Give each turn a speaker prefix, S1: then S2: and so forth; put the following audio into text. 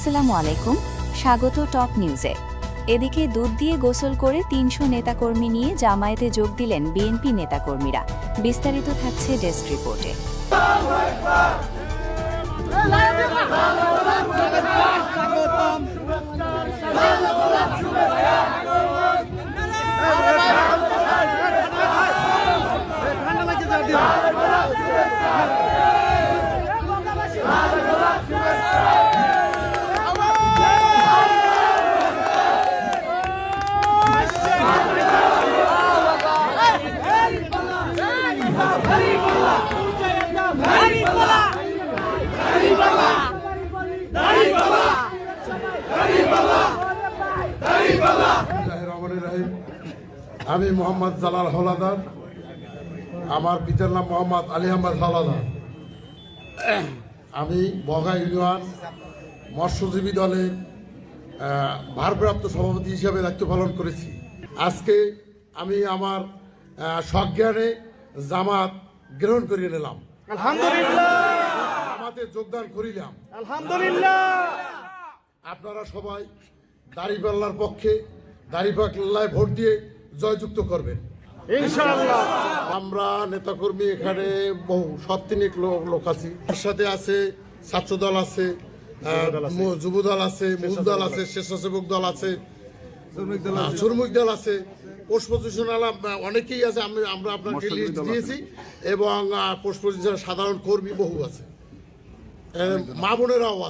S1: আসসালামু আলাইকুম, স্বাগত টপ নিউজে। এদিকে দুধ দিয়ে গোসল করে ৩০০ নেতাকর্মী নিয়ে জামায়াতে যোগ দিলেন বিএনপি নেতাকর্মীরা। বিস্তারিত থাকছে ডেস্ক রিপোর্টে।
S2: আমি মোহাম্মদ জালাল হাওলাদার, আমার পিতার নাম মোহাম্মদ আলী আহমদ হাওলাদার। আমি বগা ইউনিয়ন মৎস্যজীবী দলের ভারপ্রাপ্ত সভাপতি হিসাবে দায়িত্ব পালন করেছি। আজকে আমি আমার সজ্ঞানে জামাত গ্রহণ করিয়ে নিলাম,
S3: আলহামদুলিল্লাহ।
S2: জামাতে যোগদান করিলাম,
S3: আলহামদুলিল্লাহ।
S2: আপনারা সবাই দাঁড়িপাল্লার পক্ষে দাঁড়িপাল্লায় ভোট দিয়ে জয়যুক্ত করবেন
S3: ইনশাআল্লাহ।
S2: আমরা নেতাকর্মী এখানে বহু সত্তিনিক লোক আছি। তার সাথে আছে ছাত্র দল আছে, যুব দল আছে, মূল দল আছে, স্বেচ্ছাসেবক দল আছে, শ্রমিক দল আছে, পোস্ট পজিশনাল অনেকেই আছে। আমরা আপনাকে লিস্ট দিয়েছি এবং পোস্ট পজিশনাল সাধারণ কর্মী বহু আছে, মা বোনেরাও আছে।